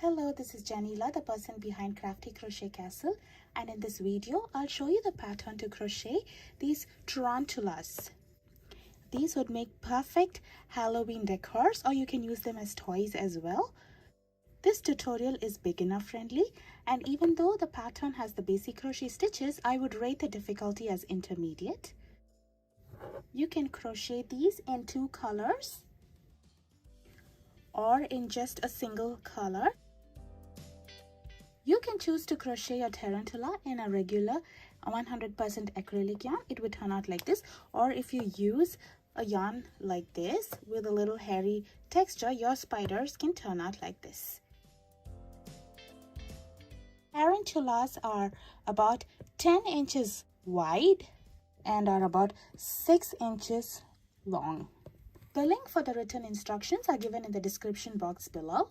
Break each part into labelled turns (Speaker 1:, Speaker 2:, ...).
Speaker 1: Hello, this is Janila, the person behind Crafty Crochet Castle, and in this video, I'll show you the pattern to crochet these tarantulas. These would make perfect Halloween decors, or you can use them as toys as well. This tutorial is beginner friendly, and even though the pattern has the basic crochet stitches, I would rate the difficulty as intermediate. You can crochet these in 2 colors or in just a single color. You can choose to crochet a tarantula in a regular 100% acrylic yarn. It would turn out like this, or if you use a yarn like this with a little hairy texture, your spiders can turn out like this. Tarantulas are about 10 inches wide and are about 6 inches long. The link for the written instructions are given in the description box below.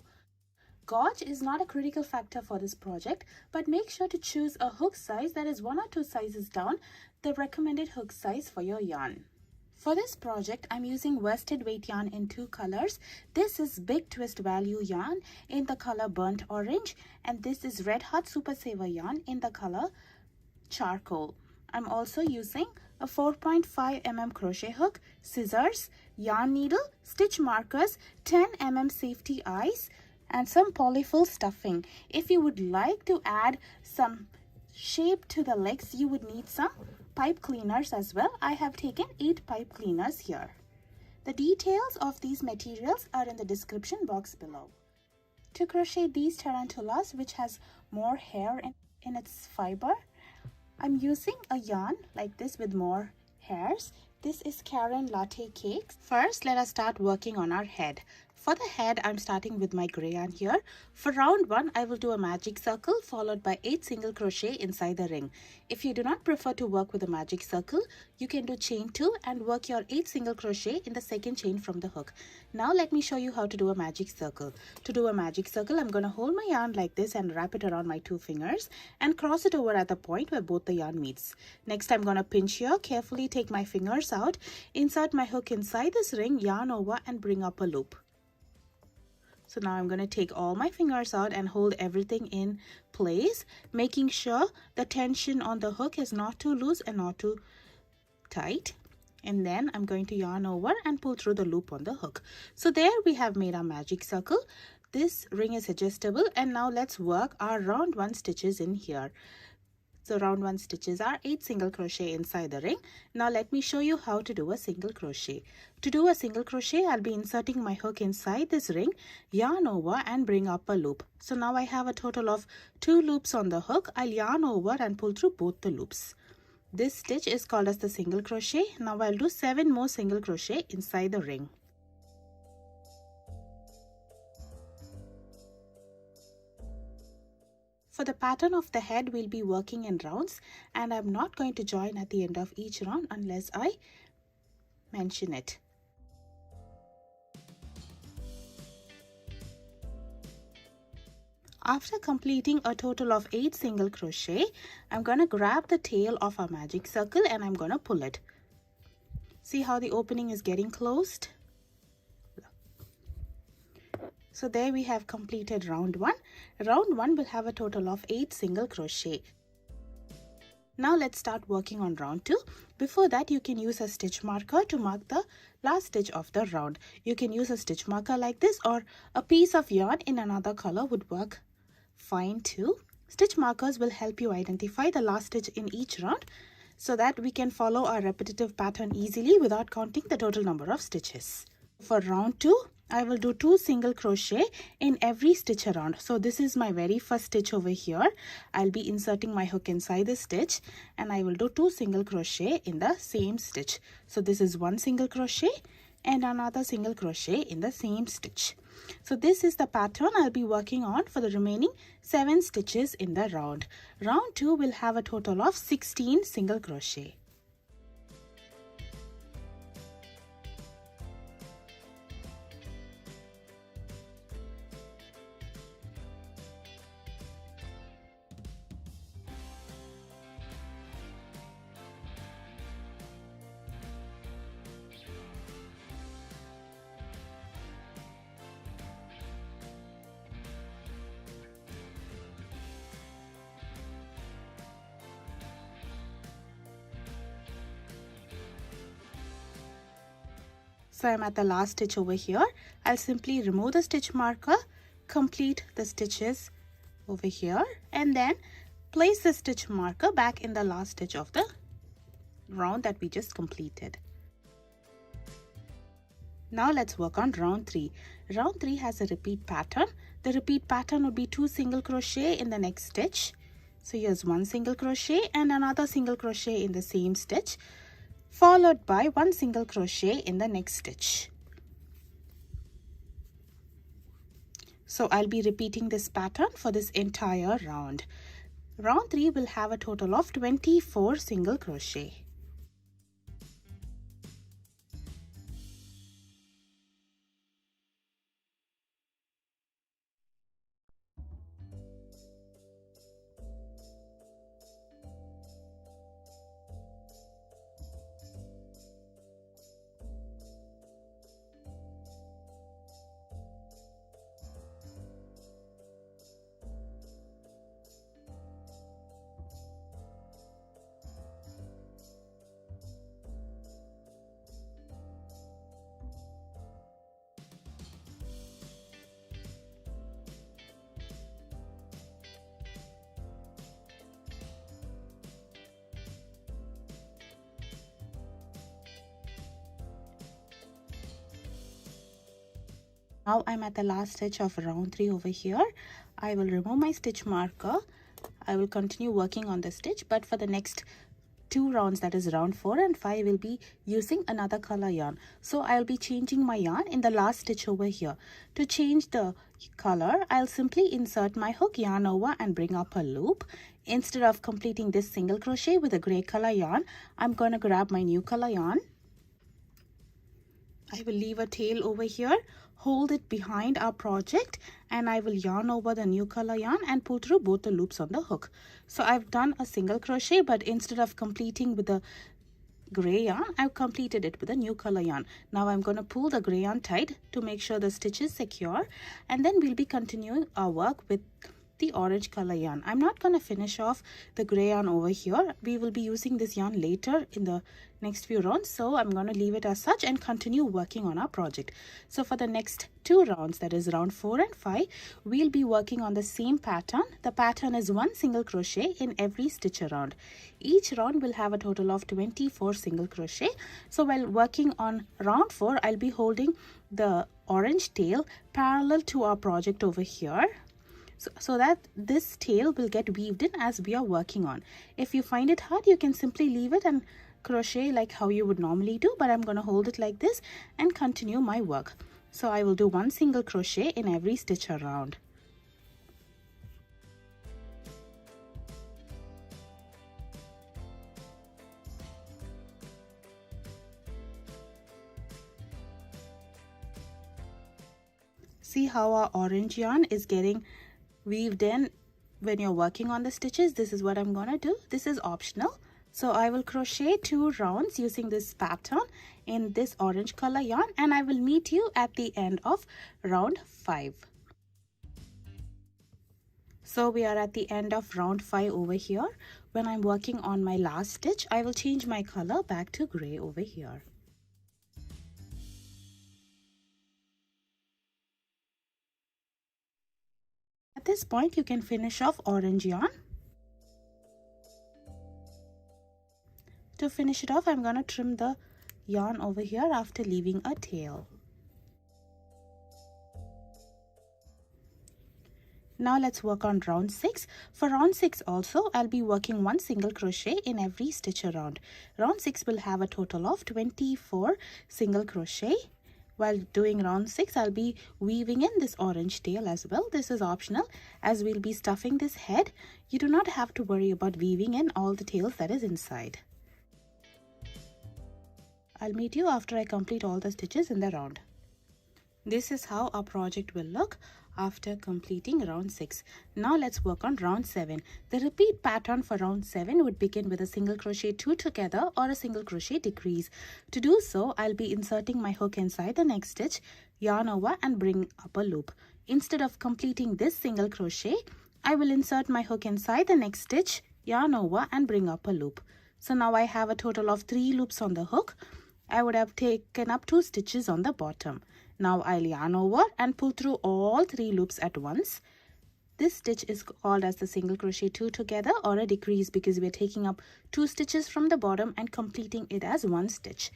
Speaker 1: Gauge is not a critical factor for this project, but make sure to choose a hook size that is 1 or 2 sizes down the recommended hook size for your yarn. For this project, I'm using worsted weight yarn in 2 colors. This is Big Twist Value yarn in the color Burnt Orange, and this is Red Hot Super Saver yarn in the color Charcoal. I'm also using a 4.5 mm crochet hook, scissors, yarn needle, stitch markers, 10 mm safety eyes, and some polyfill stuffing. If you would like to add some shape to the legs, you would need some pipe cleaners as well. I have taken 8 pipe cleaners here. The details of these materials are in the description box below. To crochet these tarantulas, which has more hair in its fiber, I'm using a yarn like this with more hairs. This is Karen Latte Cakes. First, let us start working on our head. For the head, I'm starting with my gray yarn here. For round 1, I will do a magic circle followed by 8 single crochet inside the ring. If you do not prefer to work with a magic circle, you can do chain 2 and work your 8 single crochet in the second chain from the hook. Now let me show you how to do a magic circle. To do a magic circle, I'm going to hold my yarn like this and wrap it around my 2 fingers and cross it over at the point where both the yarn meets. Next, I'm going to pinch here, carefully take my fingers out, insert my hook inside this ring, yarn over and bring up a loop. So now I'm going to take all my fingers out and hold everything in place, making sure the tension on the hook is not too loose and not too tight. And then I'm going to yarn over and pull through the loop on the hook. So there we have made our magic circle. This ring is adjustable, and now let's work our round 1 stitches in here. So round 1 stitches are 8 single crochet inside the ring. Now let me show you how to do a single crochet. To do a single crochet, I'll be inserting my hook inside this ring, yarn over and bring up a loop. So now I have a total of 2 loops on the hook. I'll yarn over and pull through both the loops. This stitch is called as the single crochet. Now I'll do 7 more single crochet inside the ring. For the pattern of the head, we'll be working in rounds, and I'm not going to join at the end of each round unless I mention it. After completing a total of 8 single crochet, I'm going to grab the tail of our magic circle and I'm going to pull it. See how the opening is getting closed? So there we have completed round 1. Round 1 will have a total of 8 single crochet. Now let's start working on round 2. Before that, you can use a stitch marker to mark the last stitch of the round. You can use a stitch marker like this, or a piece of yarn in another color would work fine too. Stitch markers will help you identify the last stitch in each round so that we can follow our repetitive pattern easily without counting the total number of stitches. For round 2, I will do 2 single crochet in every stitch around. So this is my very first stitch over here. I'll be inserting my hook inside the stitch and I will do 2 single crochet in the same stitch. So this is 1 single crochet and another single crochet in the same stitch. So this is the pattern I'll be working on for the remaining 7 stitches in the round. Round 2 will have a total of 16 single crochet. So I'm at the last stitch over here. I'll simply remove the stitch marker, complete the stitches over here, and then place the stitch marker back in the last stitch of the round that we just completed. Now let's work on round 3. Round 3 has a repeat pattern. The repeat pattern would be 2 single crochet in the next stitch. So here's 1 single crochet and another single crochet in the same stitch, followed by 1 single crochet in the next stitch. So I'll be repeating this pattern for this entire round. Round 3 will have a total of 24 single crochet. Now I'm at the last stitch of round 3 over here. I will remove my stitch marker. I will continue working on the stitch, but for the next 2 rounds, that is round 4 and 5, will be using another color yarn. So I'll be changing my yarn in the last stitch over here. To change the color, I'll simply insert my hook, yarn over and bring up a loop. Instead of completing this single crochet with a gray color yarn, I'm going to grab my new color yarn. I will leave a tail over here, hold it behind our project, and I will yarn over the new color yarn and pull through both the loops on the hook. So I've done a single crochet, but instead of completing with the gray yarn, I've completed it with a new color yarn. Now I'm going to pull the gray yarn tight to make sure the stitch is secure, and then we'll be continuing our work with the orange color yarn. I'm not going to finish off the gray yarn over here. We will be using this yarn later in the next few rounds, so I'm going to leave it as such and continue working on our project. So for the next 2 rounds, that is round 4 and 5, we'll be working on the same pattern. The pattern is 1 single crochet in every stitch around. Each round will have a total of 24 single crochet. So while working on round 4, I'll be holding the orange tail parallel to our project over here, so that this tail will get weaved in as we are working on. If you find it hard, you can simply leave it and crochet like how you would normally do, but I'm going to hold it like this and continue my work. So I will do 1 single crochet in every stitch around. See how our orange yarn is getting weaved in when you're working on the stitches. This is what I'm gonna do. This is optional. So I will crochet 2 rounds using this pattern in this orange color yarn, and I will meet you at the end of round 5. So we are at the end of round 5 over here. When I'm working on my last stitch, I will change my color back to gray over here. At this point, you can finish off orange yarn. To finish it off, I'm going to trim the yarn over here after leaving a tail. Now let's work on round 6. For round 6 also, I'll be working 1 single crochet in every stitch around. Round 6 will have a total of 24 single crochet. While doing round 6, I'll be weaving in this orange tail as well. This is optional as we'll be stuffing this head. You do not have to worry about weaving in all the tails that is inside. I'll meet you after I complete all the stitches in the round. This is how our project will look after completing round 6. Now let's work on round 7. The repeat pattern for round 7 would begin with a single crochet 2 together or a single crochet decrease. To do so, I'll be inserting my hook inside the next stitch, yarn over and bring up a loop. Instead of completing this single crochet, I will insert my hook inside the next stitch, yarn over and bring up a loop. So now I have a total of 3 loops on the hook. I would have taken up 2 stitches on the bottom. Now I'll yarn over and pull through all 3 loops at once. This stitch is called as the single crochet 2 together or a decrease because we're taking up 2 stitches from the bottom and completing it as 1 stitch.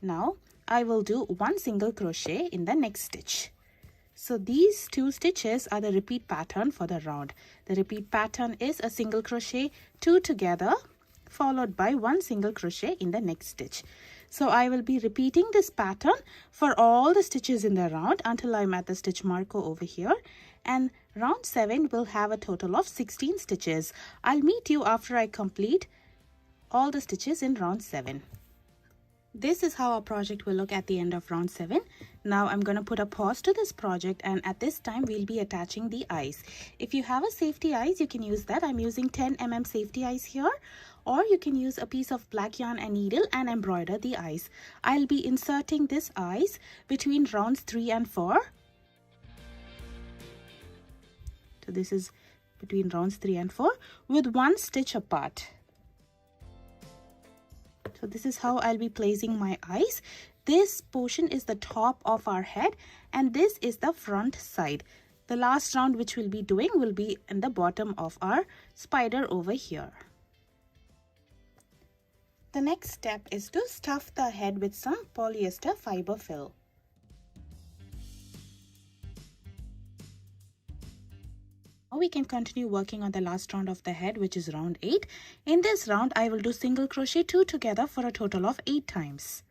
Speaker 1: Now I will do 1 single crochet in the next stitch. So these 2 stitches are the repeat pattern for the round. The repeat pattern is a single crochet 2 together followed by 1 single crochet in the next stitch. So I will be repeating this pattern for all the stitches in the round until I'm at the stitch marker over here, and round 7 will have a total of 16 stitches. I'll meet you after I complete all the stitches in round 7. This is how our project will look at the end of round 7. Now I'm going to put a pause to this project, and at this time we'll be attaching the eyes. If you have a safety eyes, you can use that. I'm using 10 mm safety eyes here, or you can use a piece of black yarn and needle and embroider the eyes. I'll be inserting this eyes between rounds 3 and 4. So this is between rounds 3 and 4 with 1 stitch apart. So this is how I'll be placing my eyes. This portion is the top of our head and this is the front side. The last round which we'll be doing will be in the bottom of our spider over here. The next step is to stuff the head with some polyester fiber fill. Now we can continue working on the last round of the head, which is round 8. In this round, I will do single crochet 2 together for a total of 8 times.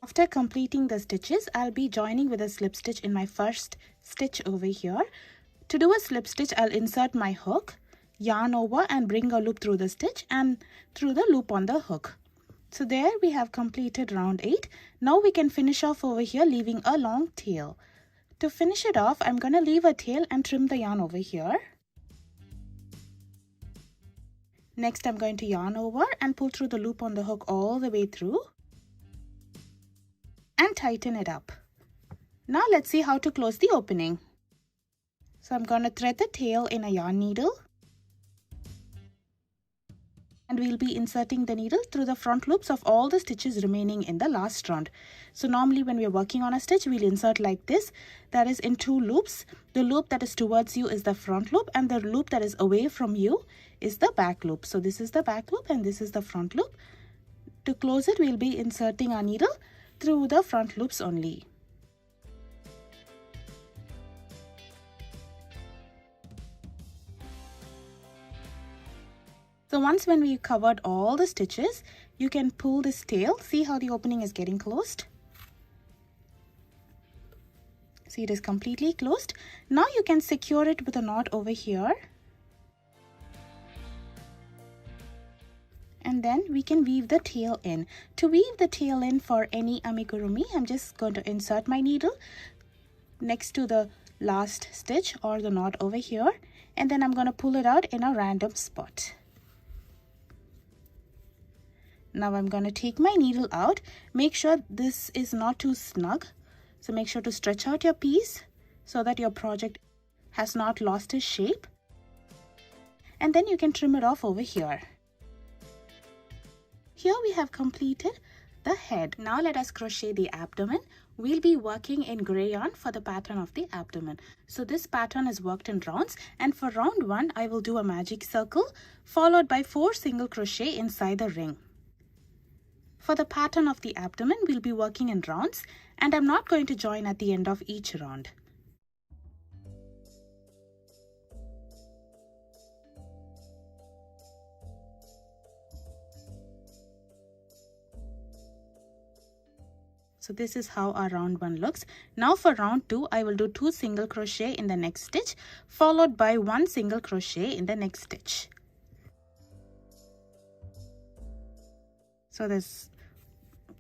Speaker 1: After completing the stitches, I'll be joining with a slip stitch in my first stitch over here. To do a slip stitch, I'll insert my hook, yarn over and bring a loop through the stitch and through the loop on the hook. So there we have completed round 8. Now we can finish off over here leaving a long tail. To finish it off, I'm going to leave a tail and trim the yarn over here. Next, I'm going to yarn over and pull through the loop on the hook all the way through and tighten it up. Now let's see how to close the opening. So I'm going to thread the tail in a yarn needle and we'll be inserting the needle through the front loops of all the stitches remaining in the last round. So normally when we're working on a stitch, we'll insert like this, that is in 2 loops. The loop that is towards you is the front loop and the loop that is away from you is the back loop. So this is the back loop and this is the front loop. To close it, we'll be inserting our needle through the front loops only. So once when we covered all the stitches, you can pull this tail. See how the opening is getting closed? See, it is completely closed. Now you can secure it with a knot over here. And then we can weave the tail in. To weave the tail in for any amigurumi, I'm just going to insert my needle next to the last stitch or the knot over here, and then I'm going to pull it out in a random spot. Now I'm going to take my needle out. Make sure this is not too snug. So make sure to stretch out your piece so that your project has not lost its shape. And then you can trim it off over here. Here we have completed the head. Now let us crochet the abdomen. We'll be working in gray yarn for the pattern of the abdomen. So this pattern is worked in rounds, and for round 1 I will do a magic circle followed by 4 single crochet inside the ring. For the pattern of the abdomen, we'll be working in rounds and I'm not going to join at the end of each round. So this is how our round 1 looks. Now for round 2, I will do 2 single crochet in the next stitch, followed by 1 single crochet in the next stitch. So there's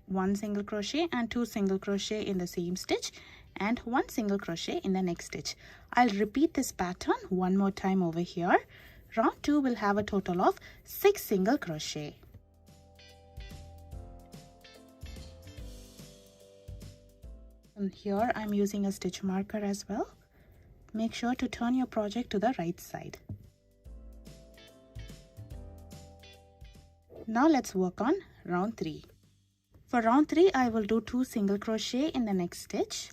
Speaker 1: 1 single crochet and 2 single crochet in the same stitch and 1 single crochet in the next stitch. I'll repeat this pattern one more time over here. Round 2 will have a total of 6 single crochet. And here I'm using a stitch marker as well. Make sure to turn your project to the right side. Now let's work on round 3. For round 3, I will do 2 single crochet in the next stitch,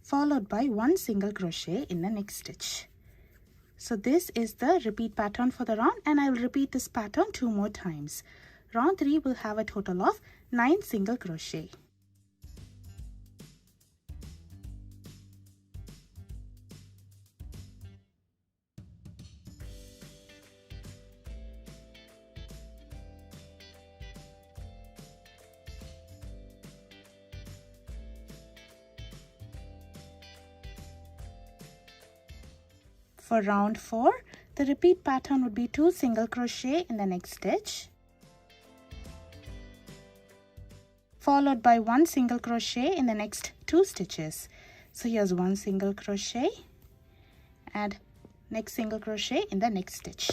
Speaker 1: followed by 1 single crochet in the next stitch. So this is the repeat pattern for the round, and I will repeat this pattern 2 more times. Round 3 will have a total of 9 single crochet. For round 4, the repeat pattern would be 2 single crochet in the next stitch, followed by 1 single crochet in the next 2 stitches. So here's 1 single crochet and next single crochet in the next stitch.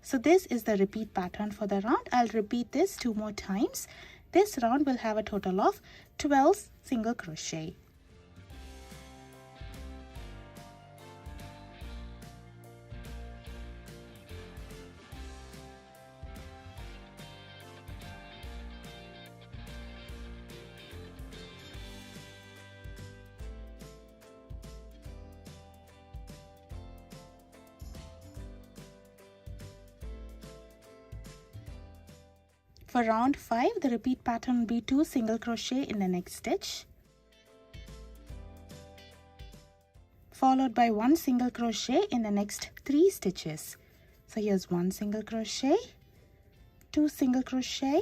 Speaker 1: So this is the repeat pattern for the round. I'll repeat this 2 more times. This round will have a total of 12 single crochet. For round 5, the repeat pattern will be 2 single crochet in the next stitch, followed by 1 single crochet in the next 3 stitches. So here's 1 single crochet, 2 single crochet,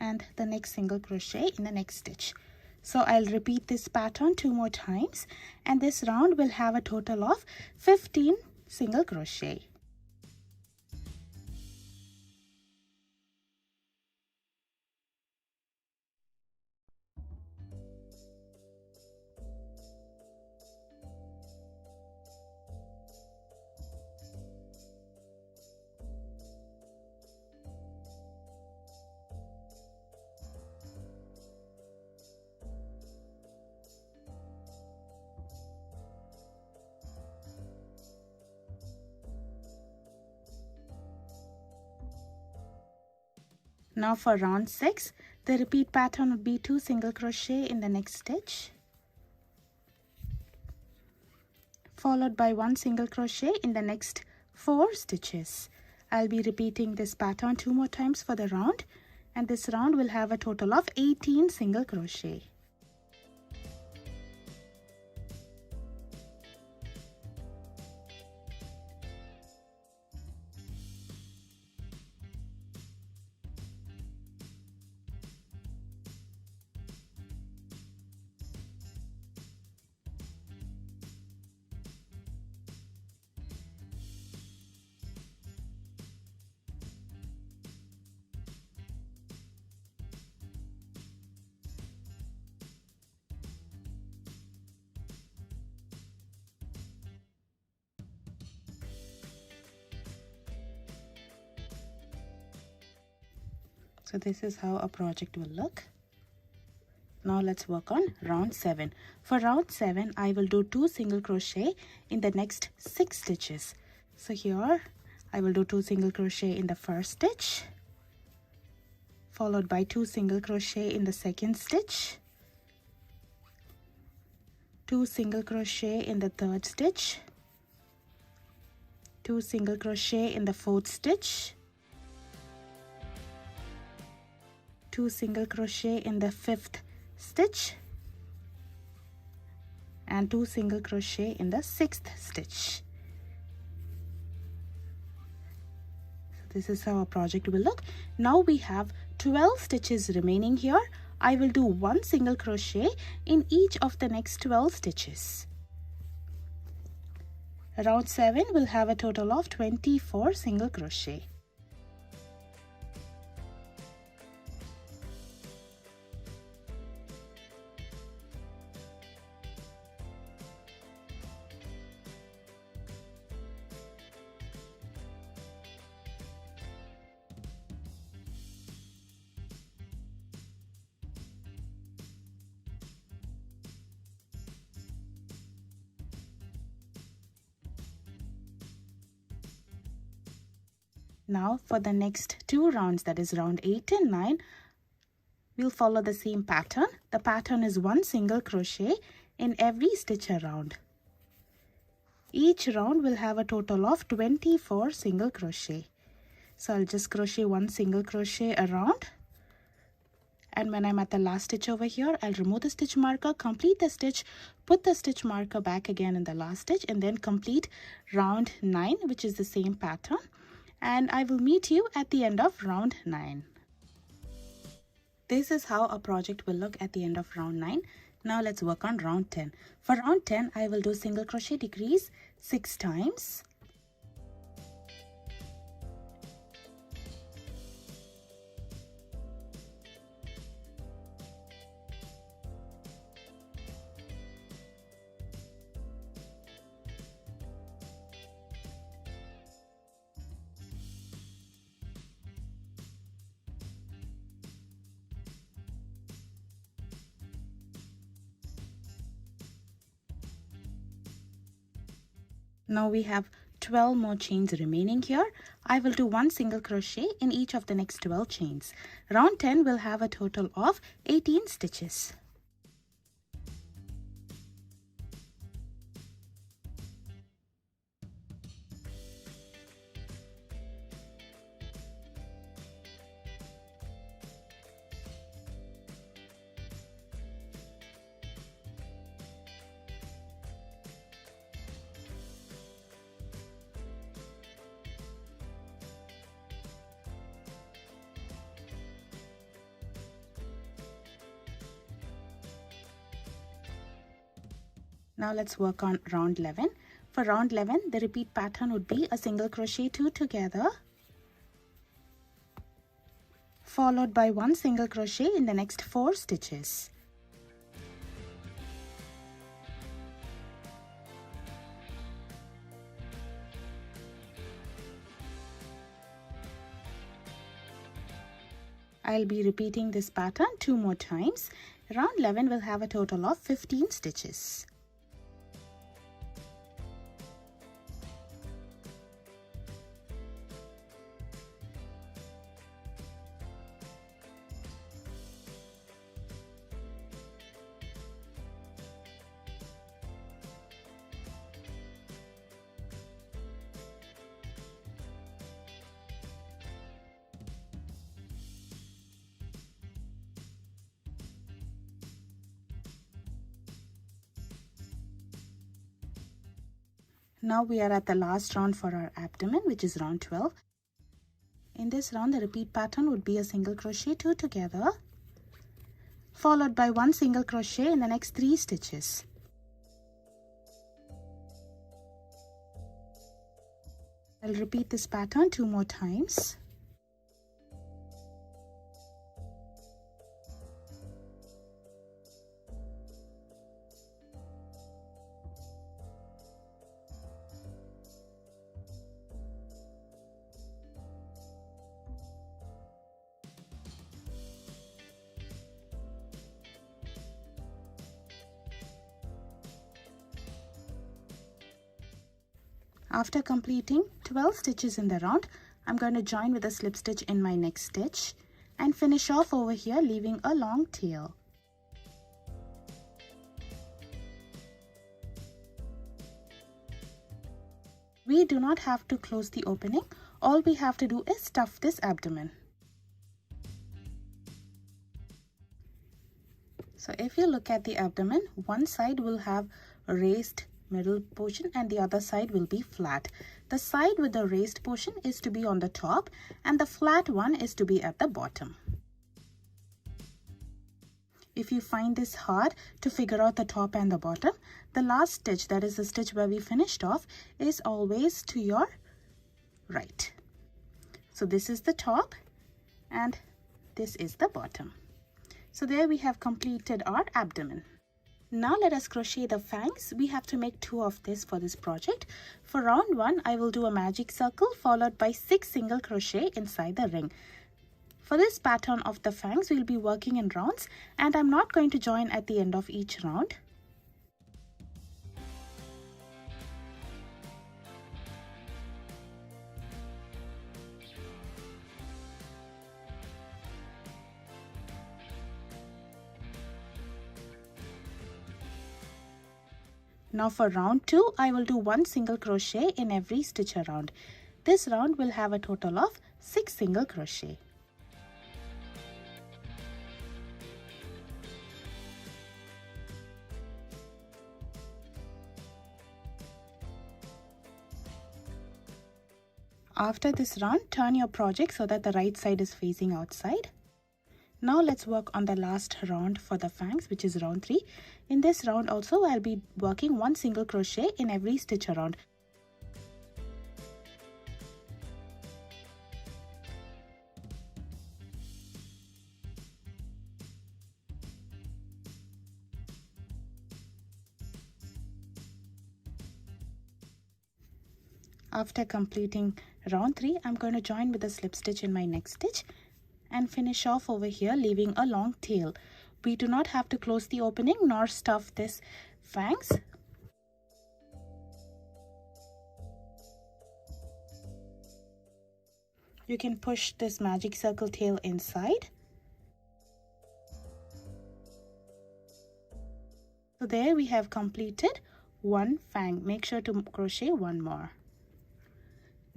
Speaker 1: and the next single crochet in the next stitch. So I'll repeat this pattern 2 more times, and this round will have a total of 15 single crochet. Now for round 6, the repeat pattern would be 2 single crochet in the next stitch, followed by 1 single crochet in the next 4 stitches. I'll be repeating this pattern 2 more times for the round, and this round will have a total of 18 single crochet. So this is how a project will look. Now let's work on round 7. For round 7, I will do 2 single crochet in the next 6 stitches. So here I will do 2 single crochet in the first stitch, followed by 2 single crochet in the second stitch, 2 single crochet in the third stitch, 2 single crochet in the fourth stitch, 2 single crochet in the fifth stitch, and 2 single crochet in the sixth stitch. So This is how our project will look. Now we have 12 stitches remaining here. I will do 1 single crochet in each of the next 12 stitches. Round 7 will have a total of 24 single crochet. Now for the next 2 rounds, that is round 8 and 9, we'll follow the same pattern. The pattern is 1 single crochet in every stitch around. Each round will have a total of 24 single crochet. So I'll just crochet 1 single crochet around. And when I'm at the last stitch over here, I'll remove the stitch marker, complete the stitch, put the stitch marker back again in the last stitch, and then complete round 9, which is the same pattern. And I will meet you at the end of round 9. This is how a project will look at the end of round 9. Now let's work on round 10. For round 10, I will do single crochet decrease 6 times. Now we have 12 more chains remaining here. I will do 1 single crochet in each of the next 12 chains. Round 10 will have a total of 18 stitches. Now let's work on round 11. For round 11, the repeat pattern would be a single crochet 2 together, followed by 1 single crochet in the next 4 stitches. I'll be repeating this pattern 2 more times. Round 11 will have a total of 15 stitches. Now we are at the last round for our abdomen, which is round 12. In this round, the repeat pattern would be a single crochet 2 together, followed by 1 single crochet in the next 3 stitches. I'll repeat this pattern 2 more times. After completing 12 stitches in the round, I'm going to join with a slip stitch in my next stitch and finish off over here, leaving a long tail. We do not have to close the opening. All we have to do is stuff this abdomen. So if you look at the abdomen, one side will have a raised middle portion, and the other side will be flat. The side with the raised portion is to be on the top and the flat one is to be at the bottom. If you find this hard to figure out the top and the bottom, the last stitch, that is the stitch where we finished off, is always to your right. So this is the top and this is the bottom. So there we have completed our abdomen. Now let us crochet the fangs. We have to make 2 of this for this project. For round 1, I will do a magic circle followed by 6 single crochet inside the ring. For this pattern of the fangs, we will be working in rounds, and I'm not going to join at the end of each round. Now for round 2, I will do 1 single crochet in every stitch around. This round will have a total of 6 single crochet. After this round, turn your project so that the right side is facing outside. Now let's work on the last round for the fangs, which is round 3. In this round also, I'll be working 1 single crochet in every stitch around. After completing round 3, I'm going to join with a slip stitch in my next stitch and finish off over here, leaving a long tail. We do not have to close the opening nor stuff this fangs. You can push this magic circle tail inside. So there we have completed 1 fang. Make sure to crochet 1 more.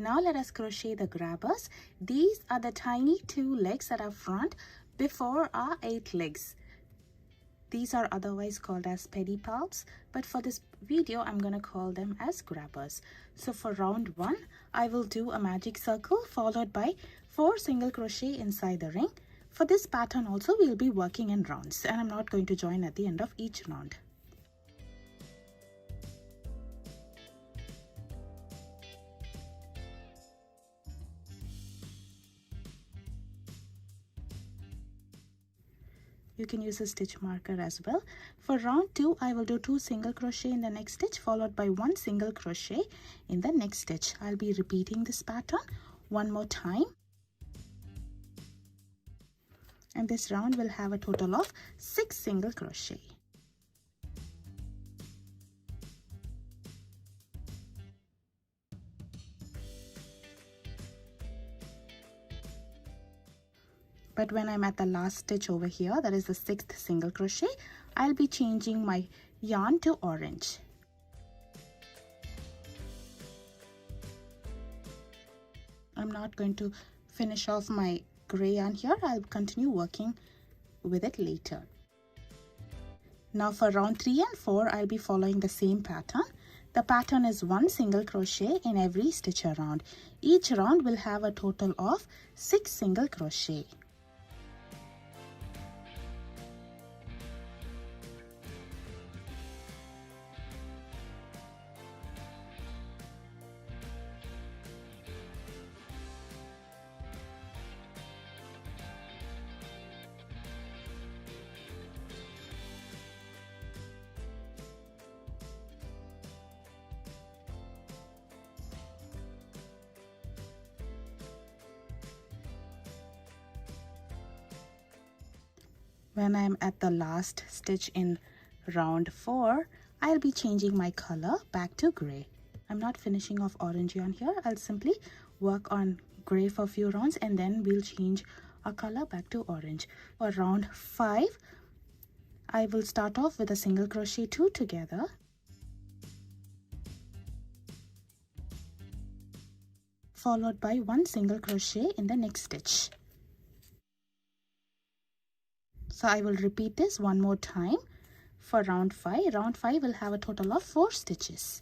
Speaker 1: Now let us crochet the grabbers. These are the tiny 2 legs that are front before our 8 legs. These are otherwise called as pedipalps, but for this video I'm going to call them as grabbers. So for round 1, I will do a magic circle followed by 4 single crochet inside the ring. For this pattern also we'll be working in rounds, and I'm not going to join at the end of each round. You can use a stitch marker as well. For round 2, I will do 2 single crochet in the next stitch followed by 1 single crochet in the next stitch. I'll be repeating this pattern 1 more time. And this round will have a total of 6 single crochet. But when I'm at the last stitch over here, that is the 6th single crochet, I'll be changing my yarn to orange. I'm not going to finish off my gray yarn here. I'll continue working with it later. Now for round 3 and 4, I'll be following the same pattern. The pattern is 1 single crochet in every stitch around. Each round will have a total of 6 single crochet. When I'm at the last stitch in round 4, I'll be changing my color back to gray. I'm not finishing off orange yarn here. I'll simply work on gray for a few rounds and then we'll change our color back to orange. For round 5, I will start off with a single crochet 2 together. Followed by 1 single crochet in the next stitch. So I will repeat this 1 more time. for round 5. Round 5 will have a total of 4 stitches.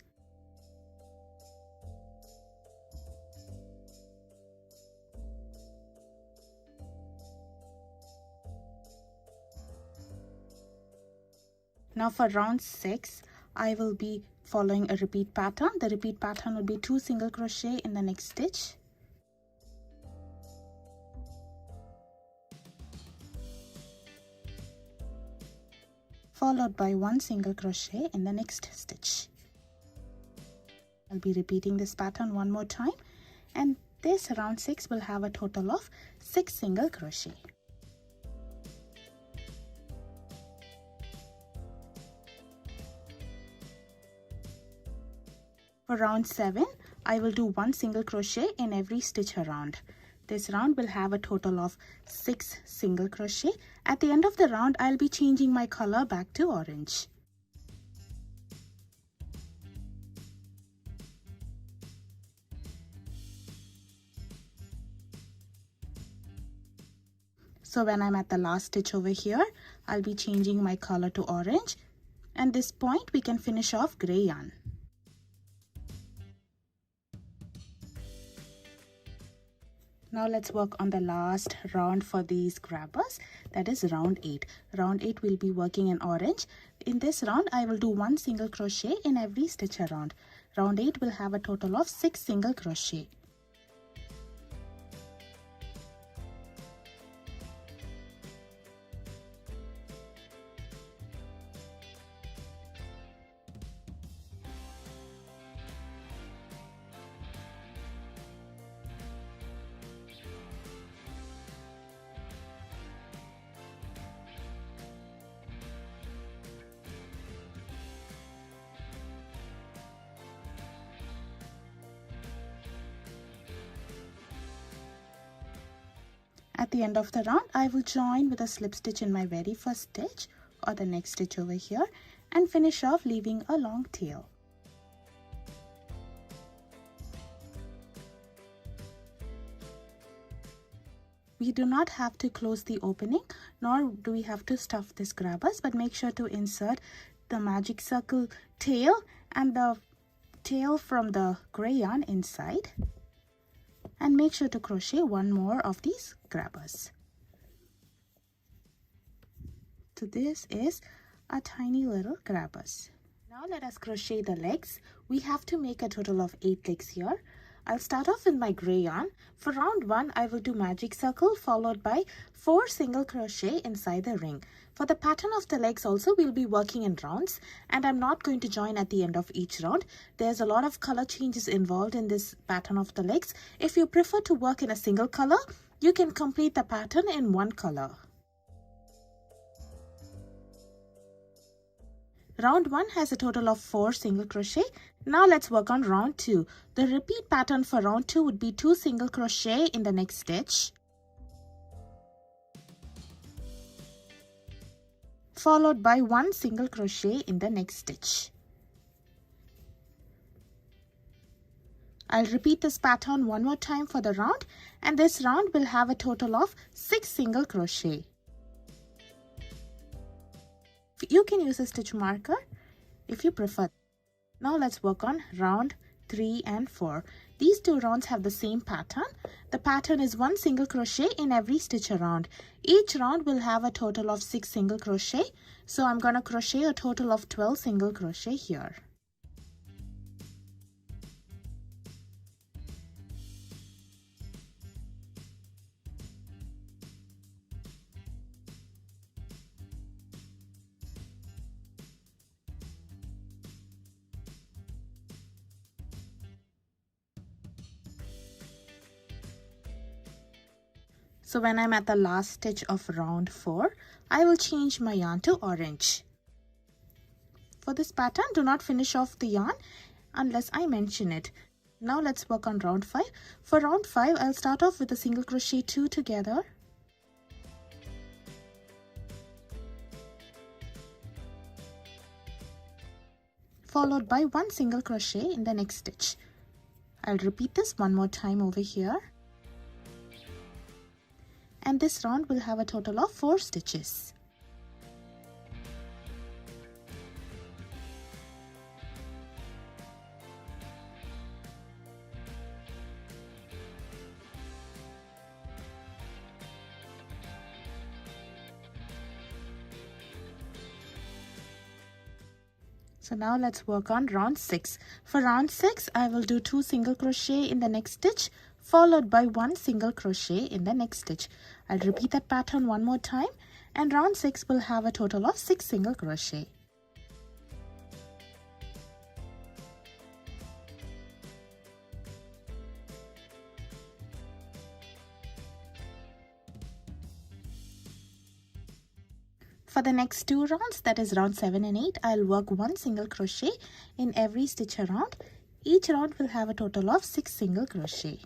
Speaker 1: Now for round 6, I will be following a repeat pattern. The repeat pattern will be 2 single crochet in the next stitch. Followed by 1 single crochet in the next stitch. I'll be repeating this pattern one more time, and this round 6 will have a total of 6 single crochet. For round 7, I will do 1 single crochet in every stitch around. This round will have a total of 6 single crochet. At the end of the round, I'll be changing my color back to orange. So when I'm at the last stitch over here, I'll be changing my color to orange. And this point, we can finish off gray yarn. Now let's work on the last round for these grabbers, that is round 8. Round 8 will be working in orange. In this round, I will do 1 single crochet in every stitch around. Round 8 will have a total of 6 single crochet. At the end of the round, I will join with a slip stitch in my very first stitch or the next stitch over here and finish off leaving a long tail. We do not have to close the opening, nor do we have to stuff this grabbers, but make sure to insert the magic circle tail and the tail from the gray yarn inside. And make sure to crochet 1 more of these grabbers. So this is a tiny little grabbers. Now let us crochet the legs. We have to make a total of 8 legs here. I'll start off with my gray yarn. For round 1, I will do magic circle followed by 4 single crochet inside the ring. For the pattern of the legs also, we'll be working in rounds, and I'm not going to join at the end of each round. There's a lot of color changes involved in this pattern of the legs. If you prefer to work in a single color, you can complete the pattern in 1 color. Round 1 has a total of 4 single crochet. Now let's work on round 2. The repeat pattern for round 2 would be 2 single crochet in the next stitch, followed by 1 single crochet in the next stitch. I'll repeat this pattern one more time for the round, and this round will have a total of 6 single crochet. You can use a stitch marker if you prefer. Now let's work on round 3 and 4. These 2 rounds have the same pattern. The pattern is 1 single crochet in every stitch around. Each round will have a total of 6 single crochet. So I'm going to crochet a total of 12 single crochet here. So when I'm at the last stitch of round 4, I will change my yarn to orange. For this pattern, do not finish off the yarn unless I mention it. Now let's work on round 5. For round 5, I'll start off with a single crochet 2 together. Followed by 1 single crochet in the next stitch. I'll repeat this one more time over here. And this round will have a total of 4 stitches. So now let's work on round 6. For round 6, I will do 2 single crochet in the next stitch followed by 1 single crochet in the next stitch. I'll repeat that pattern one more time, and round 6 will have a total of 6 single crochet. For the next 2 rounds, that is round 7 and 8, I'll work 1 single crochet in every stitch around. Each round will have a total of 6 single crochet.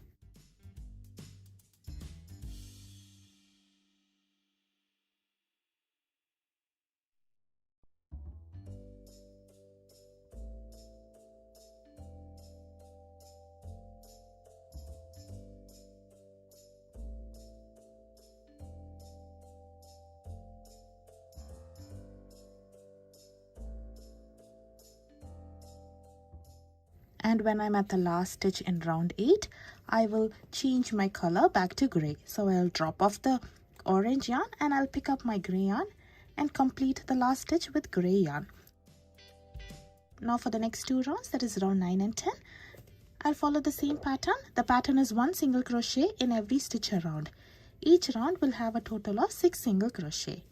Speaker 1: And when I'm at the last stitch in round 8, I will change my color back to gray. So I'll drop off the orange yarn and I'll pick up my gray yarn and complete the last stitch with gray yarn. Now for the next 2 rounds, that is round 9 and 10, I'll follow the same pattern. The pattern is 1 single crochet in every stitch around. Each round will have a total of 6 single crochet.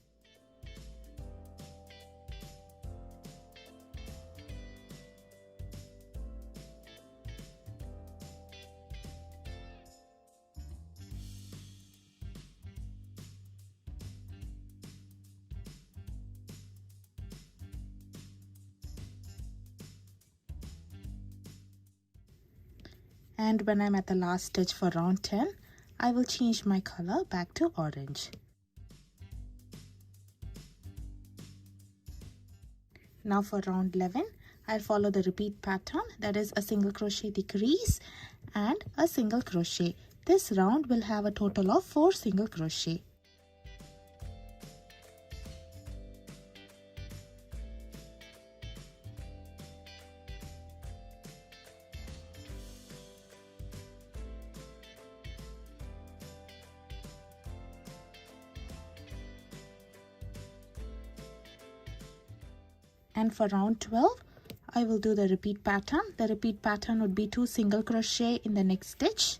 Speaker 1: And when I'm at the last stitch for round 10, I will change my color back to orange. Now for round 11, I'll follow the repeat pattern, that is a single crochet decrease and a single crochet. This round will have a total of 4 single crochet. And for round 12, I will do the repeat pattern. The repeat pattern would be 2 single crochet in the next stitch,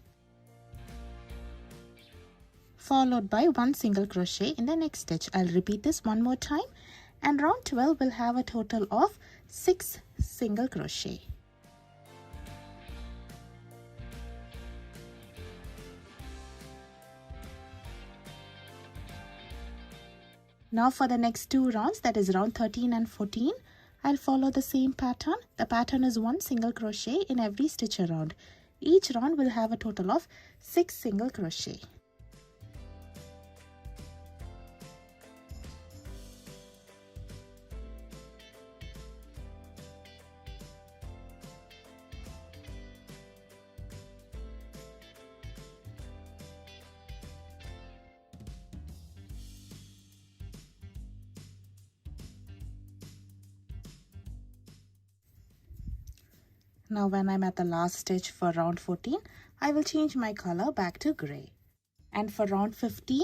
Speaker 1: followed by 1 single crochet in the next stitch. I'll repeat this one more time, and round 12 will have a total of 6 single crochet. Now for the next 2 rounds, that is round 13 and 14, I'll follow the same pattern. The pattern is 1 single crochet in every stitch around. Each round will have a total of 6 single crochet. Now when I'm at the last stitch for round 14, I will change my color back to gray. And for round 15,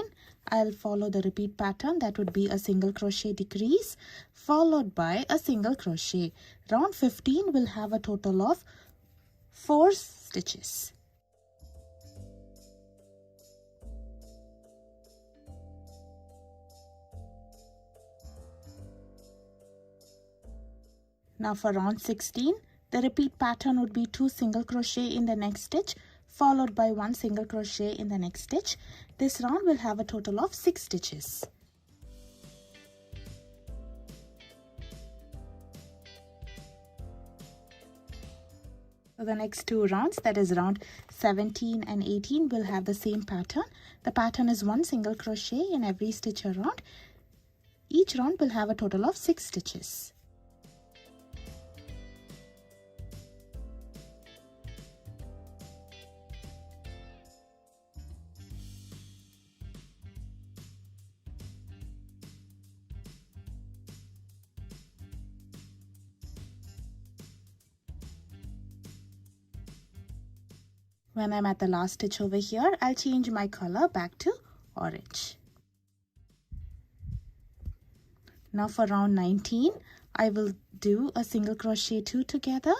Speaker 1: I'll follow the repeat pattern. That would be a single crochet decrease followed by a single crochet. Round 15 will have a total of 4 stitches. Now for round 16, the repeat pattern would be 2 single crochet in the next stitch followed by 1 single crochet in the next stitch. This round will have a total of 6 stitches. So the next 2 rounds, that is round 17 and 18, will have the same pattern. The pattern is 1 single crochet in every stitch around. Each round will have a total of 6 stitches. When I'm at the last stitch over here, I'll change my color back to orange. Now for round 19, I will do a single crochet 2 together,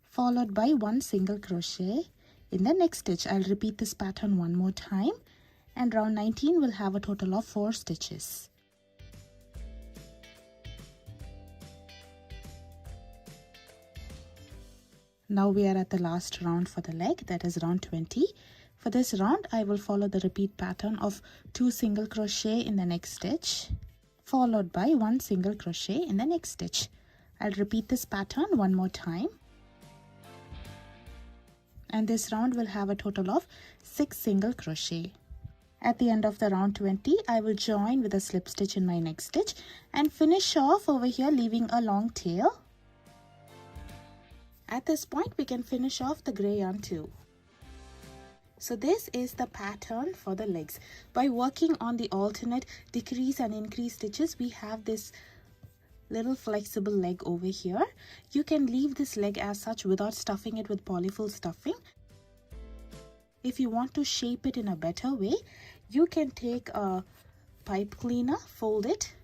Speaker 1: followed by 1 single crochet in the next stitch. I'll repeat this pattern one more time, and round 19 will have a total of 4 stitches. Now we are at the last round for the leg, that is round 20. For this round, I will follow the repeat pattern of 2 single crochet in the next stitch, followed by 1 single crochet in the next stitch. I'll repeat this pattern one more time. And this round will have a total of 6 single crochet. At the end of the round 20, I will join with a slip stitch in my next stitch and finish off over here leaving a long tail. At this point, we can finish off the gray yarn too. So this is the pattern for the legs. By working on the alternate decrease and increase stitches, we have this little flexible leg over here. You can leave this leg as such without stuffing it with polyfill stuffing. If you want to shape it in a better way, you can take a pipe cleaner, fold it,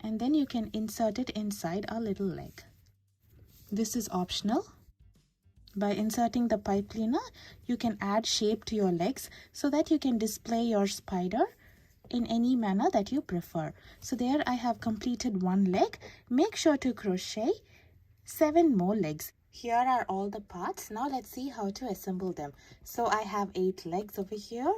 Speaker 1: and then you can insert it inside a little leg. This is optional. By inserting the pipe cleaner, you can add shape to your legs so that you can display your spider in any manner that you prefer. So there I have completed one leg. Make sure to crochet 7 more legs. Here are all the parts. Now let's see how to assemble them. So I have 8 legs over here,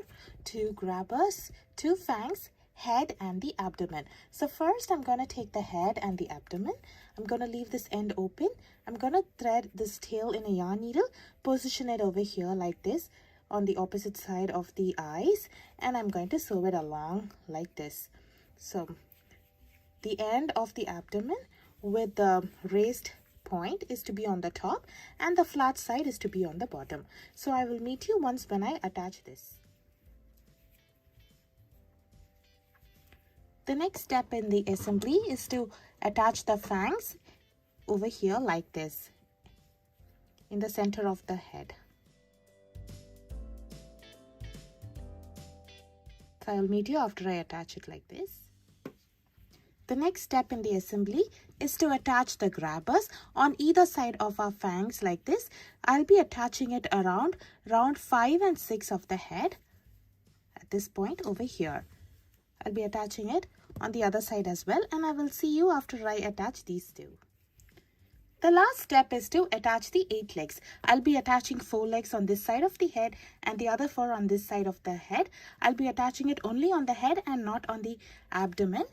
Speaker 1: 2 grabbers, 2 fangs, head and the abdomen. So first I'm going to take the head and the abdomen. I'm going to leave this end open. I'm going to thread this tail in a yarn needle, position it over here like this on the opposite side of the eyes, and I'm going to sew it along like this. So the end of the abdomen with the raised point is to be on the top and the flat side is to be on the bottom. So I will meet you once when I attach this. The next step in the assembly is to attach the fangs over here like this in the center of the head. So I'll meet you after I attach it like this. The next step in the assembly is to attach the grabbers on either side of our fangs like this. I'll be attaching it around round 5 and 6 of the head at this point over here. I'll be attaching it on the other side as well, and I will see you after I attach these two. The last step is to attach the 8 legs. I'll be attaching 4 legs on this side of the head and the other 4 on this side of the head. I'll be attaching it only on the head and not on the abdomen.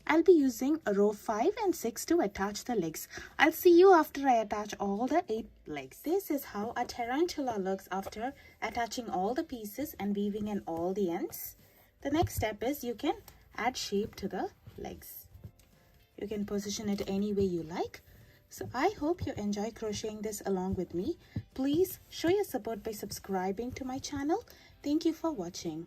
Speaker 1: I'll be using row 5 and 6 to attach the legs. I'll see you after I attach all the 8 legs. This is how a tarantula looks after attaching all the pieces and weaving in all the ends. The next step is you can add shape to the legs. You can position it any way you like. So I hope you enjoy crocheting this along with me. Please show your support by subscribing to my channel. Thank you for watching.